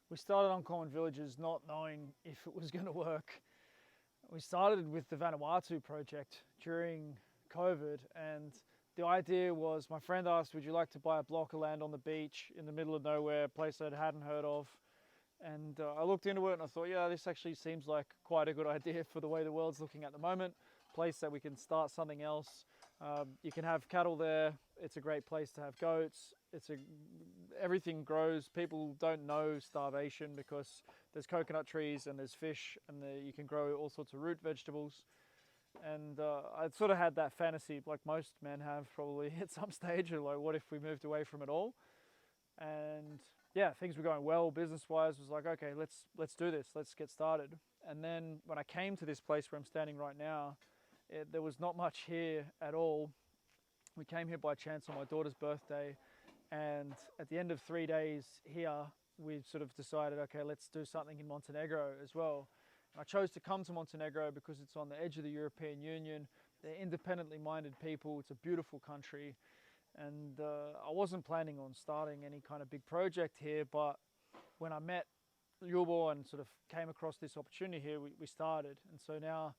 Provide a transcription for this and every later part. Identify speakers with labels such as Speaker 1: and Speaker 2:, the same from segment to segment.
Speaker 1: We started Uncommon Villages not knowing if it was going to work. We started with the Vanuatu project during COVID, and the idea was my friend asked, would you like to buy a block of land on the beach in the middle of nowhere, a place I hadn't heard of? And I looked into it and I thought, yeah, this actually seems like quite a good idea for the way the world's looking at the moment. Place that we can start something else. You can have cattle there. It's a great place to have goats. Everything grows. People don't know starvation because there's coconut trees and there's fish and you can grow all sorts of root vegetables. And I sort of had that fantasy, like most men have probably at some stage, of like, what if we moved away from it all? And yeah, things were going well business-wise. Was like, okay, let's do this. Let's get started. And then when I came to this place where I'm standing right now, there was not much here at all. We came here by chance on my daughter's birthday, and at the end of 3 days here, we sort of decided, okay, let's do something in Montenegro as well. And I chose to come to Montenegro because it's on the edge of the European Union. They're independently minded people. It's a beautiful country. And I wasn't planning on starting any kind of big project here, but when I met Ljubo and sort of came across this opportunity here, we started. And so now,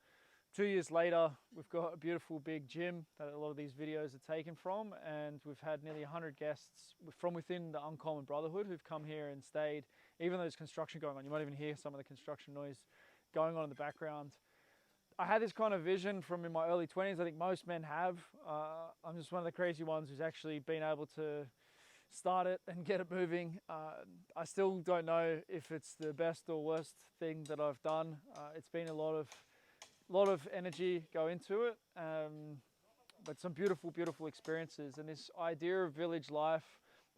Speaker 1: 2 years later, we've got a beautiful big gym that a lot of these videos are taken from, and we've had nearly 100 guests from within the Uncommon Brotherhood who've come here and stayed, even though there's construction going on. You might even hear some of the construction noise going on in the background. I had this kind of vision from in my early 20s. I think most men have. I'm just one of the crazy ones who's actually been able to start it and get it moving. I still don't know if it's the best or worst thing that I've done. It's been a lot of energy go into it, but some beautiful, beautiful experiences. And this idea of village life,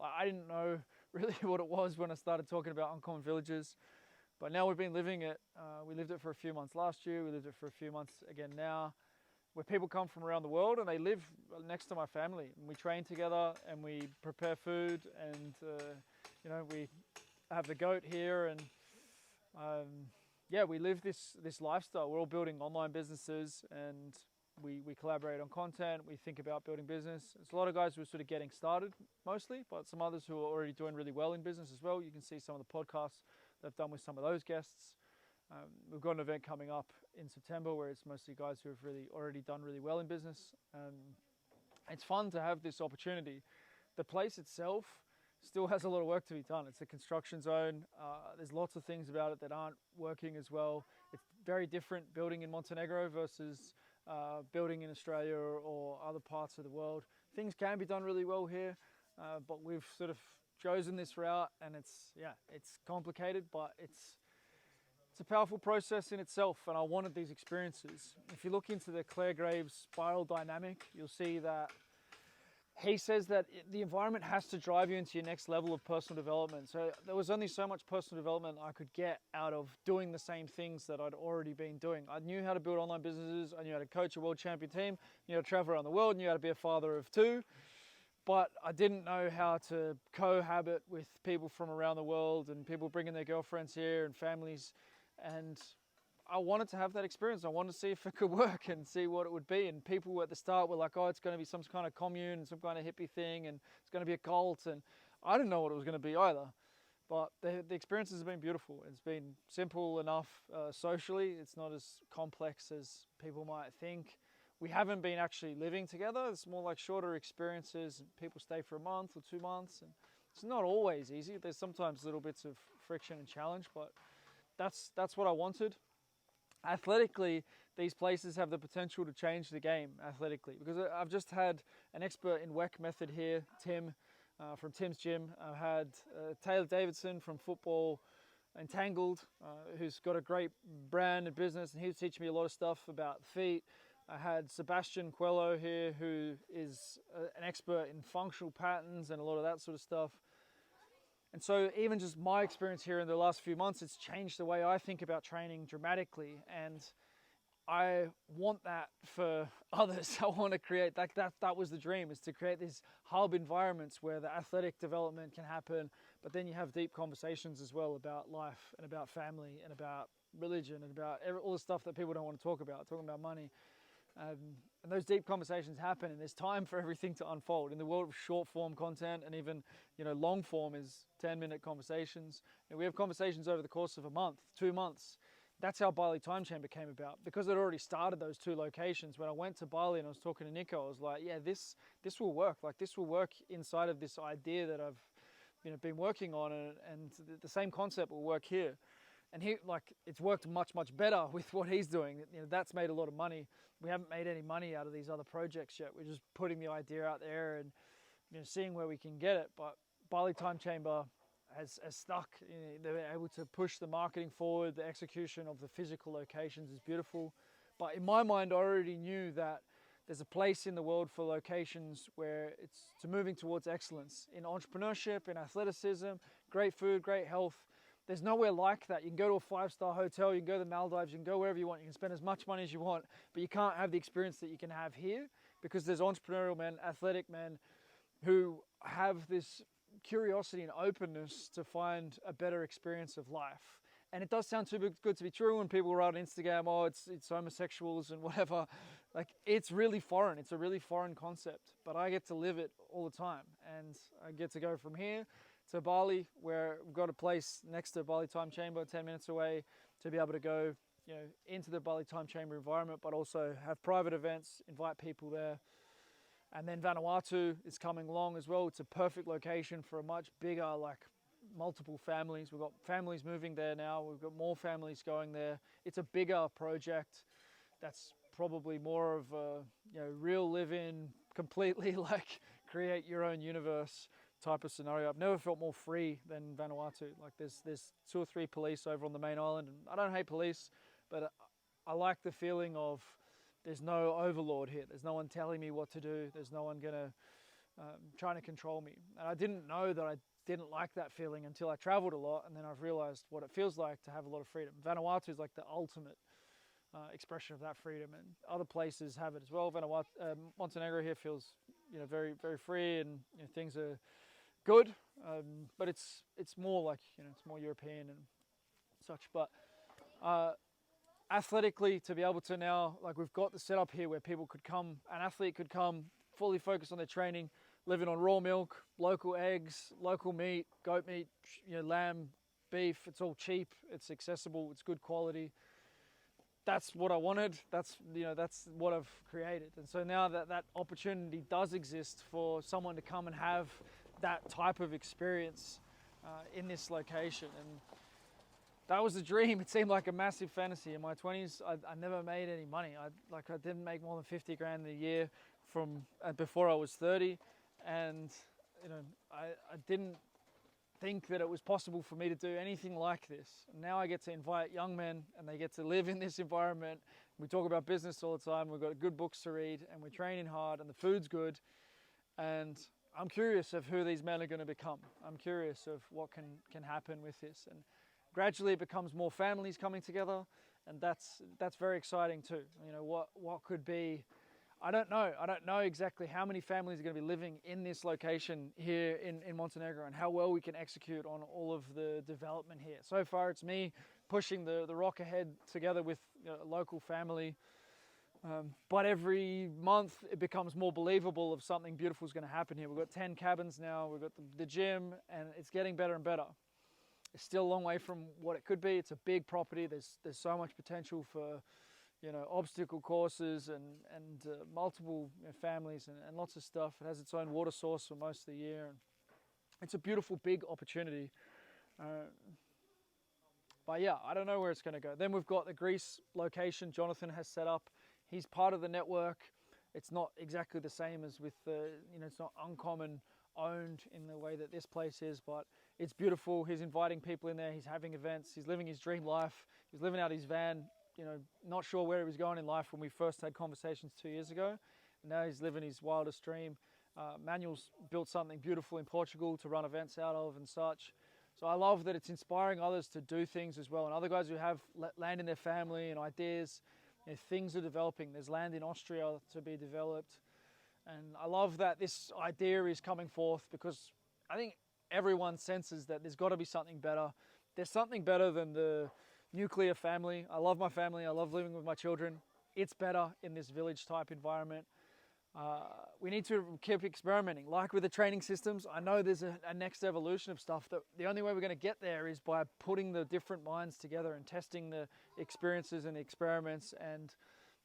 Speaker 1: I didn't know really what it was when I started talking about Uncommon Villages. But now we've been living it. We lived it for a few months last year. We lived it for a few months again now, where people come from around the world and they live next to my family. And we train together and we prepare food, and we have the goat here, and yeah, we live this lifestyle. We're all building online businesses, and we collaborate on content. We think about building business. There's a lot of guys who are sort of getting started mostly, but some others who are already doing really well in business as well. You can see some of the podcasts they've done with some of those guests. We've got an event coming up in September where it's mostly guys who have really already done really well in business. It's fun to have this opportunity. The place itself still has a lot of work to be done. It's a construction zone. There's lots of things about it that aren't working as well. It's very different building in Montenegro versus building in Australia or other parts of the world. Things can be done really well here, but we've sort of chosen this route, and it's complicated, but it's a powerful process in itself, and I wanted these experiences. If you look into the Clare Graves spiral dynamic, you'll see that he says that the environment has to drive you into your next level of personal development. So there was only so much personal development I could get out of doing the same things that I'd already been doing. I knew how to build online businesses, I knew how to coach a world champion team, I knew how to travel around the world, I knew how to be a father of two. But I didn't know how to cohabit with people from around the world and people bringing their girlfriends here and families. And I wanted to have that experience. I wanted to see if it could work and see what it would be. And people at the start were like, oh, it's going to be some kind of commune and some kind of hippie thing, and it's going to be a cult. And I didn't know what it was going to be either. But the experiences have been beautiful. It's been simple enough socially. It's not as complex as people might think. We haven't been actually living together. It's more like shorter experiences. People stay for a month or 2 months, and it's not always easy. There's sometimes little bits of friction and challenge, but that's what I wanted. Athletically, these places have the potential to change the game athletically, because I've just had an expert in WEC method here, Tim, from Tim's Gym. I've had Taylor Davidson from Football Entangled, who's got a great brand and business, and he was teaching me a lot of stuff about feet. I had Sebastian Coelho here, who is an expert in functional patterns and a lot of that sort of stuff. And so even just my experience here in the last few months, it's changed the way I think about training dramatically. And I want that for others. I want to create that was the dream, is to create these hub environments where the athletic development can happen, but then you have deep conversations as well about life and about family and about religion and about all the stuff that people don't want to talk about, talking about money. And those deep conversations happen, and there's time for everything to unfold. In the world of short form content, and even long form is 10-minute conversations. And we have conversations over the course of a month, 2 months. That's how Bali Time Chamber came about, because I'd already started those 2 locations. When I went to Bali and I was talking to Nico, I was like, yeah, this will work. Like, this will work inside of this idea that I've been working on, and the same concept will work here. And it's worked much, much better with what he's doing. That's made a lot of money. We haven't made any money out of these other projects yet. We're just putting the idea out there and seeing where we can get it. But Bali Time Chamber has stuck. They're able to push the marketing forward. The execution of the physical locations is beautiful. But in my mind, I already knew that there's a place in the world for locations where it's moving towards excellence in entrepreneurship, in athleticism, great food, great health. There's nowhere like that. You can go to a 5-star hotel, you can go to the Maldives, you can go wherever you want, you can spend as much money as you want, but you can't have the experience that you can have here, because there's entrepreneurial men, athletic men who have this curiosity and openness to find a better experience of life. And it does sound too good to be true when people write on Instagram, oh, it's homosexuals and whatever. Like, it's really foreign. It's a really foreign concept, but I get to live it all the time. And I get to go from here to Bali, where we've got a place next to Bali Time Chamber, 10 minutes away, to be able to go into the Bali Time Chamber environment, but also have private events, invite people there. And then Vanuatu is coming along as well. It's a perfect location for a much bigger, multiple families. We've got families moving there now. We've got more families going there. It's a bigger project that's probably more of a real live-in, completely create your own universe type of scenario. I've never felt more free than Vanuatu. Like, there's 2 or 3 police over on the main island, and I don't hate police, but I like the feeling of there's no overlord here. There's no one telling me what to do. There's no one gonna trying to control me. And I didn't know that I didn't like that feeling until I traveled a lot, and then I've realized what it feels like to have a lot of freedom. Vanuatu is like the ultimate expression of that freedom, and other places have it as well. Montenegro here feels very, very free, and things are good, but it's more it's more European and such. But athletically, to be able to now, we've got the setup here where people could come, an athlete could come fully focused on their training, living on raw milk, local eggs, local meat, goat meat, lamb, beef. It's all cheap, it's accessible, it's good quality. That's what I wanted. That's what I've created. And so now that opportunity does exist for someone to come and have that type of experience in this location. And that was a dream. It seemed like a massive fantasy. In my 20s, I never made any money. I didn't make more than 50 grand a year from before I was 30. And I didn't think that it was possible for me to do anything like this. And now I get to invite young men, and they get to live in this environment. We talk about business all the time. We've got good books to read, and we're training hard, and the food's good. And I'm curious of who these men are going to become. I'm curious of what can happen with this. And gradually it becomes more families coming together, and that's very exciting too. What could be, I don't know. I don't know exactly how many families are going to be living in this location here in Montenegro, and how well we can execute on all of the development here. So far, it's me pushing the rock ahead together with a local family. But every month, it becomes more believable of something beautiful is going to happen here. We've got 10 cabins now. We've got the gym, and it's getting better and better. It's still a long way from what it could be. It's a big property. There's so much potential for obstacle courses and multiple families and lots of stuff. It has its own water source for most of the year. And it's a beautiful, big opportunity. But yeah, I don't know where it's going to go. Then we've got the Greece location Jonathan has set up. He's part of the network. It's not exactly the same as with it's not Uncommon owned in the way that this place is, but it's beautiful. He's inviting people in there. He's having events. He's living his dream life. He's living out his van. Not sure where he was going in life when we first had conversations 2 years ago. And now he's living his wildest dream. Manuel's built something beautiful in Portugal to run events out of and such. So I love that it's inspiring others to do things as well. And other guys who have land in their family and ideas, things are developing. There's land in Austria to be developed. And I love that this idea is coming forth, because I think everyone senses that there's got to be something better. There's something better than the nuclear family. I love my family. I love living with my children. it's better in this village type environment. We need to keep experimenting. Like with the training systems, I know there's a next evolution of stuff that the only way we're going to get there is by putting the different minds together and testing the experiences and the experiments. And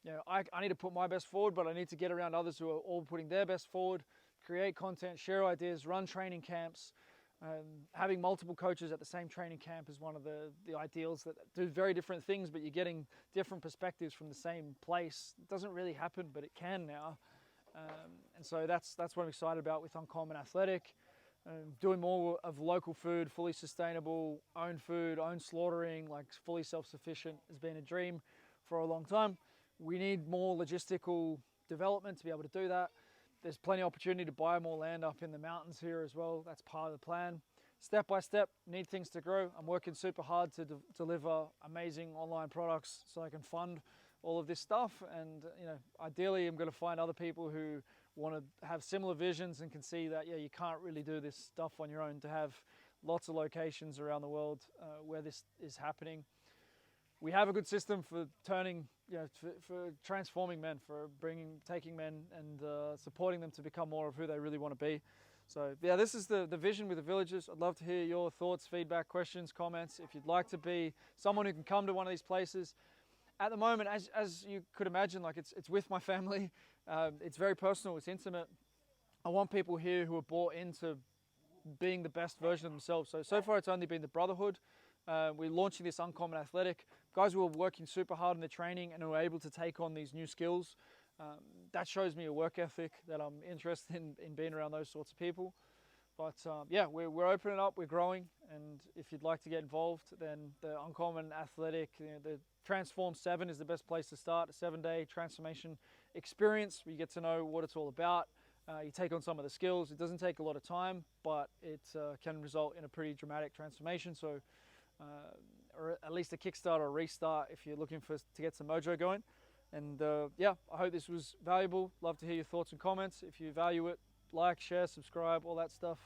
Speaker 1: you know, I need to put my best forward, but I need to get around others who are all putting their best forward, create content, share ideas, run training camps. Having multiple coaches at the same training camp is one of the ideals that do very different things, but you're getting different perspectives from the same place. It doesn't really happen, but it can now. And so that's what I'm excited about with Uncommon Athletic. Doing more of local food, fully sustainable, own food, own slaughtering, like fully self-sufficient has been a dream for a long time. We need more logistical development to be able to do that. There's plenty of opportunity to buy more land up in the mountains here as well. That's part of the plan. Step by step, need things to grow. I'm working super hard to deliver amazing online products so I can fund all of this stuff. And you know, ideally, I'm going to find other people who want to have similar visions and can see that, yeah, you can't really do this stuff on your own, to have lots of locations around the world where this is happening. We have a good system for turning, you know, for transforming men, for taking men and supporting them to become more of who they really want to be. So yeah, this is the vision with the villages. I'd love to hear your thoughts, feedback, questions, comments. If you'd like to be someone who can come to one of these places. At the moment, as you could imagine, like it's with my family. It's very personal, it's intimate. I want people here who are bought into being the best version of themselves. So far it's only been the brotherhood. We're launching this Uncommon Athletic. Guys who are working super hard in the training and are able to take on these new skills. That shows me a work ethic that I'm interested in being around those sorts of people. But yeah, we're opening up, we're growing, and if you'd like to get involved, then the Uncommon Athletic, you know, the Transform 7 is the best place to start. A 7-day transformation experience where you get to know what it's all about. You take on some of the skills. It doesn't take a lot of time, but it can result in a pretty dramatic transformation. So, or at least a kickstart or a restart if you're looking to get some mojo going. And yeah, I hope this was valuable. Love to hear your thoughts and comments. If you value it, like, share, subscribe, all that stuff.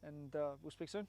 Speaker 1: And we'll speak soon.